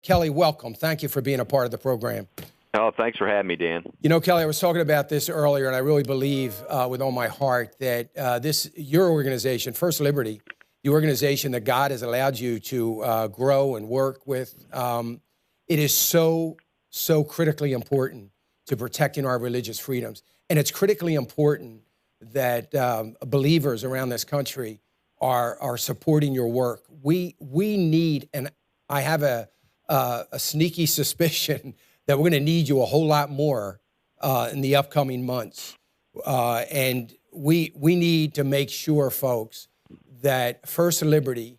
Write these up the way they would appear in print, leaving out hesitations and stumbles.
Kelly, welcome. Thank you for being a part of the program. Oh, thanks for having me, Dan. You know, Kelly, I was talking about this earlier, and I really believe with all my heart that your organization, First Liberty, the organization that God has allowed you to grow and work with, it is so critically important to protecting our religious freedoms. And it's critically important that believers around this country are supporting your work. We need, and I have a sneaky suspicion that we're going to need you a whole lot more in the upcoming months. And we need to make sure, folks, that First Liberty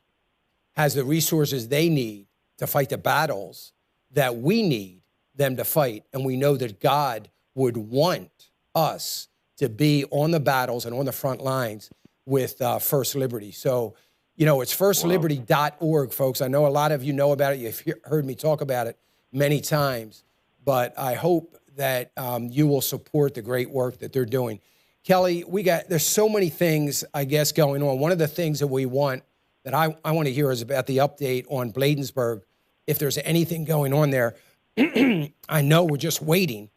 has the resources they need to fight the battles that we need them to fight. And we know that God would want us to be on the battles and on the front lines with First Liberty. So, you know, it's firstliberty.org, folks. I know a lot of you know about it. You've heard me talk about it many times. But I hope that you will support the great work that they're doing. Kelly, there's so many things, I guess, going on. One of the things that we want, that I want to hear is about the update on Bladensburg, if there's anything going on there. I know we're just waiting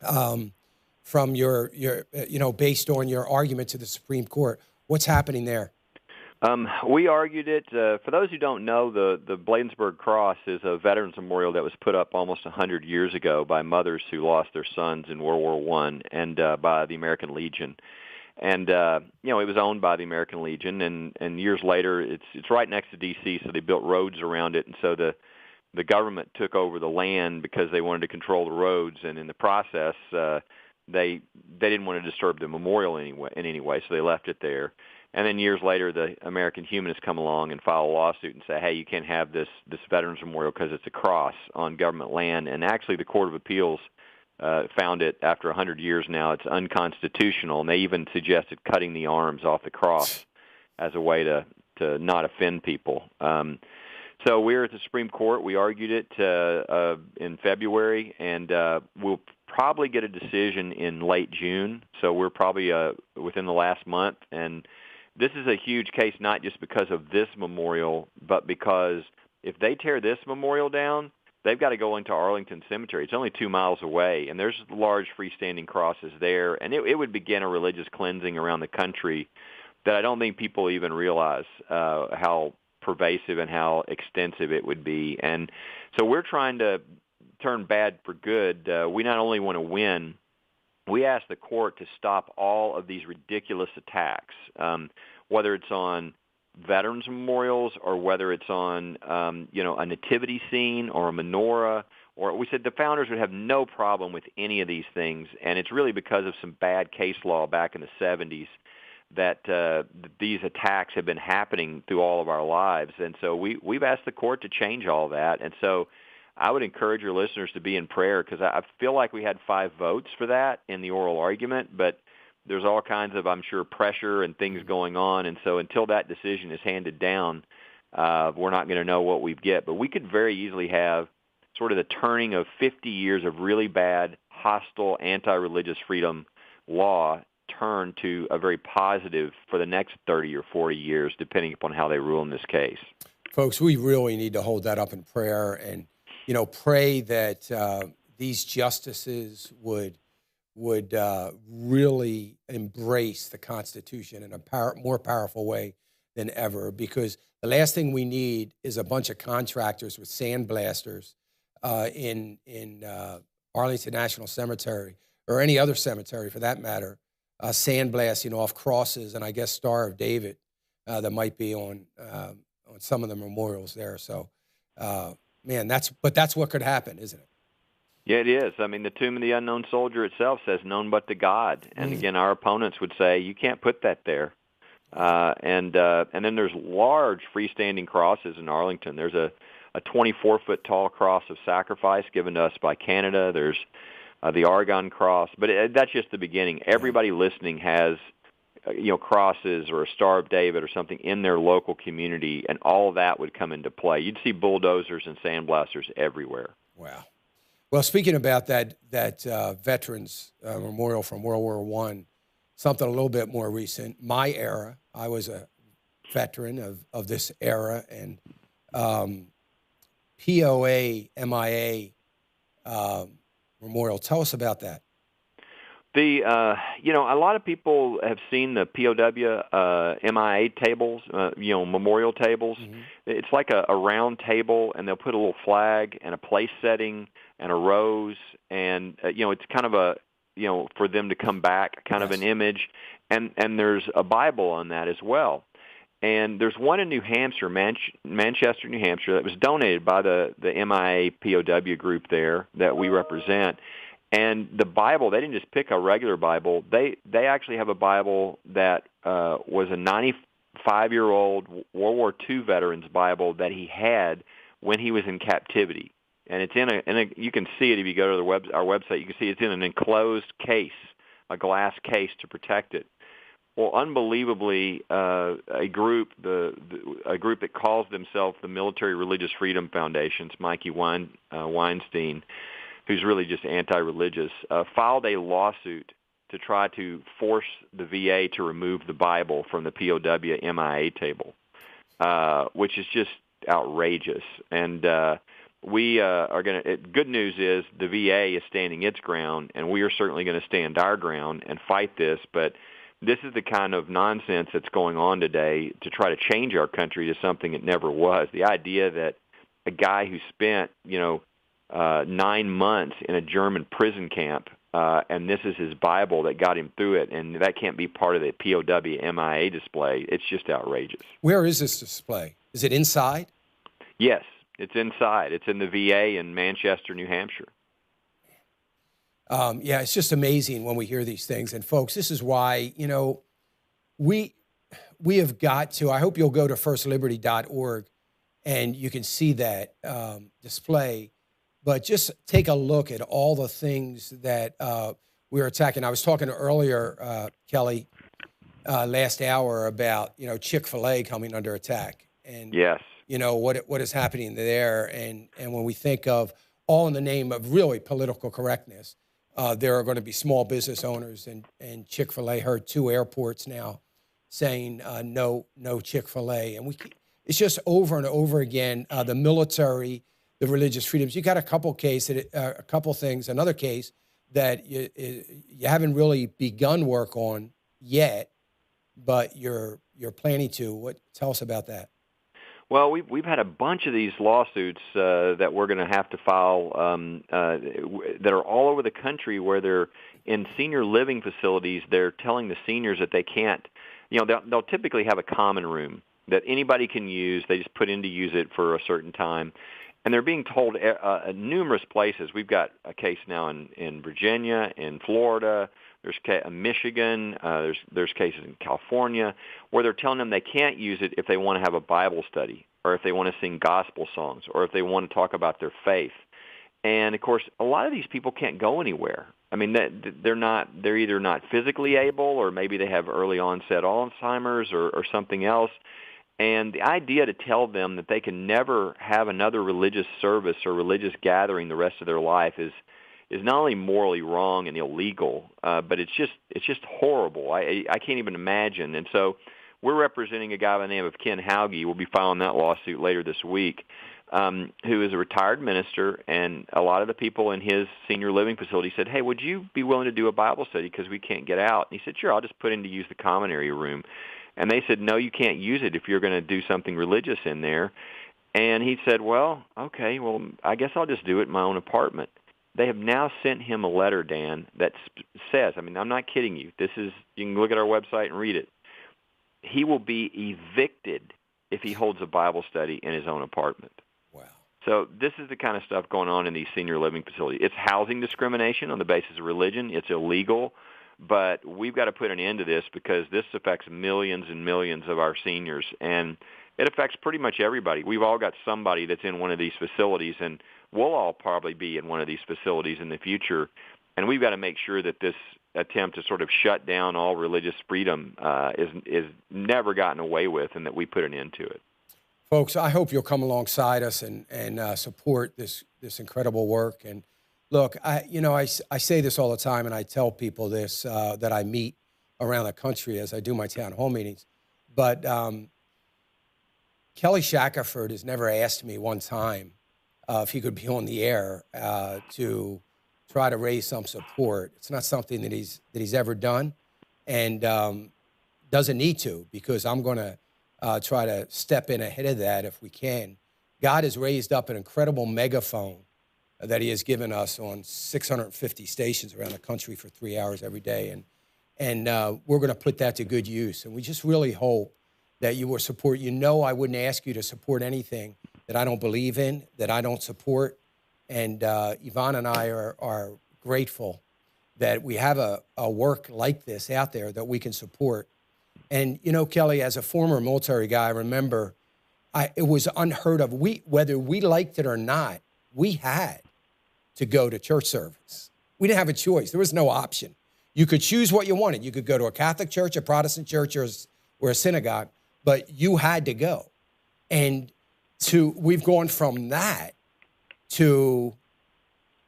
from your, based on your argument to the Supreme Court. What's happening there? We argued it. For those who don't know, the Bladensburg Cross is a veterans memorial that was put up almost 100 years ago by mothers who lost their sons in World War I and by the American Legion. And, it was owned by the American Legion. And years later, it's right next to D.C., so they built roads around it. And so the government took over the land because they wanted to control the roads. And in the process, they didn't want to disturb the memorial in any way, so they left it there. And then years later, the American humanists come along and file a lawsuit and say, hey, you can't have this Veterans Memorial because it's a cross on government land. And actually, the Court of Appeals found it after 100 years now. It's unconstitutional, and they even suggested cutting the arms off the cross as a way to not offend people. So we're at the Supreme Court. We argued it in February, and we'll probably get a decision in late June. So we're probably within the last month. And this is a huge case, not just because of this memorial, but because if they tear this memorial down, they've got to go into Arlington Cemetery. It's only 2 miles away, and there's large freestanding crosses there. And it would begin a religious cleansing around the country that I don't think people even realize how pervasive and how extensive it would be. And so we're trying to turn bad for good. We not only want to win, we ask the court to stop all of these ridiculous attacks, whether it's on veterans memorials or whether it's on, a nativity scene or a menorah. Or we said the founders would have no problem with any of these things, and it's really because of some bad case law back in the 70s that these attacks have been happening through all of our lives. And so we've asked the court to change all that. And so I would encourage your listeners to be in prayer, because I feel like we had 5 votes for that in the oral argument, but there's all kinds of, I'm sure, pressure and things going on. And so until that decision is handed down, we're not going to know what we get. But we could very easily have sort of the turning of 50 years of really bad, hostile, anti-religious freedom law turn to a very positive for the next 30 or 40 years, depending upon how they rule in this case. Folks, we really need to hold that up in prayer and, pray that these justices would really embrace the Constitution in a more powerful way than ever, because the last thing we need is a bunch of contractors with sandblasters in Arlington National Cemetery, or any other cemetery for that matter, sandblasting off crosses and I guess Star of David that might be on some of the memorials there. So, man, that's what could happen, isn't it? Yeah, it is. I mean, the Tomb of the Unknown Soldier itself says, known but to God. And again, our opponents would say, you can't put that there. And then there's large freestanding crosses in Arlington. There's a 24-foot tall cross of sacrifice given to us by Canada. There's the Argonne Cross. But that's just the beginning. Everybody listening has, crosses or a Star of David or something in their local community, and all of that would come into play. You'd see bulldozers and sandblasters everywhere. Wow. Well, speaking about that Veterans Memorial from World War I, something a little bit more recent, my era, I was a veteran of this era, and POWMIA memorial. Tell us about that. A lot of people have seen the POW MIA tables, memorial tables. Mm-hmm. It's like a round table, and they'll put a little flag and a place setting and a rose, and it's kind of a for them to come back, kind of an image, and there's a Bible on that as well. And there's one in New Hampshire, Manchester, New Hampshire, that was donated by the MIA POW group there that we represent. And the Bible, they didn't just pick a regular Bible. They actually have a Bible that was a 95-year-old World War II veteran's Bible that he had when he was in captivity. And it's in a you can see it if you go to our website. You can see it's in an enclosed case, a glass case to protect it. Well, unbelievably, a group that calls themselves the Military Religious Freedom Foundation, it's Mikey Weinstein, who's really just anti-religious, filed a lawsuit to try to force the VA to remove the Bible from the POW MIA table, which is just outrageous. And we are going to. Good news is the VA is standing its ground, and we are certainly going to stand our ground and fight this. But this is the kind of nonsense that's going on today to try to change our country to something it never was. The idea that a guy who spent 9 months in a German prison camp, and this is his Bible that got him through it, and that can't be part of the POW MIA display. It's just outrageous. Where is this display? Is it inside? Yes, it's inside. It's in the VA in Manchester, New Hampshire. It's just amazing when we hear these things. And folks, this is why, we have got to, I hope you'll go to firstliberty.org and you can see that display. But just take a look at all the things that we're attacking. I was talking earlier, Kelly, last hour about, Chick-fil-A coming under attack. And, yes. What is happening there. And when we think of all in the name of really political correctness, there are going to be small business owners, and Chick-fil-A heard 2 airports now saying no Chick-fil-A. And it's just over and over again, the military, the religious freedoms. You got a couple things. Another case that you haven't really begun work on yet, but you're planning to. Tell us about that. Well, we've had a bunch of these lawsuits that we're going to have to file that are all over the country, where they're in senior living facilities. They're telling the seniors that they can't. They'll typically have a common room that anybody can use. They just put in to use it for a certain time. And they're being told numerous places. We've got a case now in Virginia, in Florida, there's Michigan, there's cases in California, where they're telling them they can't use it if they want to have a Bible study, or if they want to sing gospel songs, or if they want to talk about their faith. And, of course, a lot of these people can't go anywhere. I mean, they're either not physically able, or maybe they have early onset Alzheimer's or something else. And the idea to tell them that they can never have another religious service or religious gathering the rest of their life is not only morally wrong and illegal, but it's just horrible. I can't even imagine. And so we're representing a guy by the name of Ken Hauge. We'll be filing that lawsuit later this week, who is a retired minister, and a lot of the people in his senior living facility said, hey, would you be willing to do a Bible study because we can't get out? And he said, sure, I'll just put in to use the common area room. And they said, no, you can't use it if you're going to do something religious in there. And he said, well, okay, well, I guess I'll just do it in my own apartment. They have now sent him a letter, Dan, that says, I mean, I'm not kidding you. You can look at our website and read it. He will be evicted if he holds a Bible study in his own apartment. Wow. So this is the kind of stuff going on in these senior living facilities. It's housing discrimination on the basis of religion. It's illegal. But we've got to put an end to this, because this affects millions and millions of our seniors, and it affects pretty much everybody. We've all got somebody that's in one of these facilities, and we'll all probably be in one of these facilities in the future, and we've got to make sure that this attempt to sort of shut down all religious freedom is never gotten away with, and that we put an end to it. Folks, I hope you'll come alongside us and support this incredible work. And look, I say this all the time, and I tell people this that I meet around the country as I do my town hall meetings. But Kelly Shackelford has never asked me one time if he could be on the air to try to raise some support. It's not something that he's ever done, and doesn't need to, because I'm going to try to step in ahead of that if we can. God has raised up an incredible megaphone that he has given us on 650 stations around the country for 3 hours every day. And we're going to put that to good use. And we just really hope that you will support. You know, I wouldn't ask you to support anything that I don't believe in, that I don't support. And Yvonne and I are grateful that we have a work like this out there that we can support. And, you know, Kelly, as a former military guy, I remember it was unheard of. Whether we liked it or not, we had to go to church service. We didn't have a choice. There was no option. You could choose what you wanted. You could go to a Catholic church, a Protestant church, or a synagogue, but you had to go. And we've gone from that to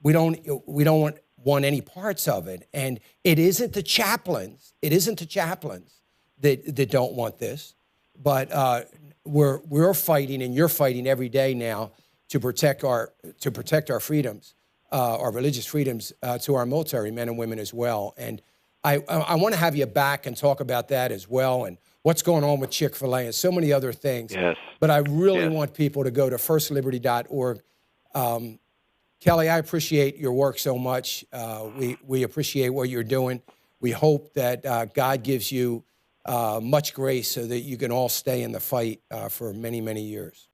we don't want any parts of it. And it isn't the chaplains. It isn't the chaplains that don't want this, but we're fighting, and you're fighting every day now to protect our freedoms, our religious freedoms, to our military men and women as well. And I want to have you back and talk about that as well, and what's going on with Chick-fil-A and so many other things. Yes. But I really want people to go to firstliberty.org. Kelly, I appreciate your work so much. We appreciate what you're doing. We hope that God gives you much grace so that you can all stay in the fight for many, many years.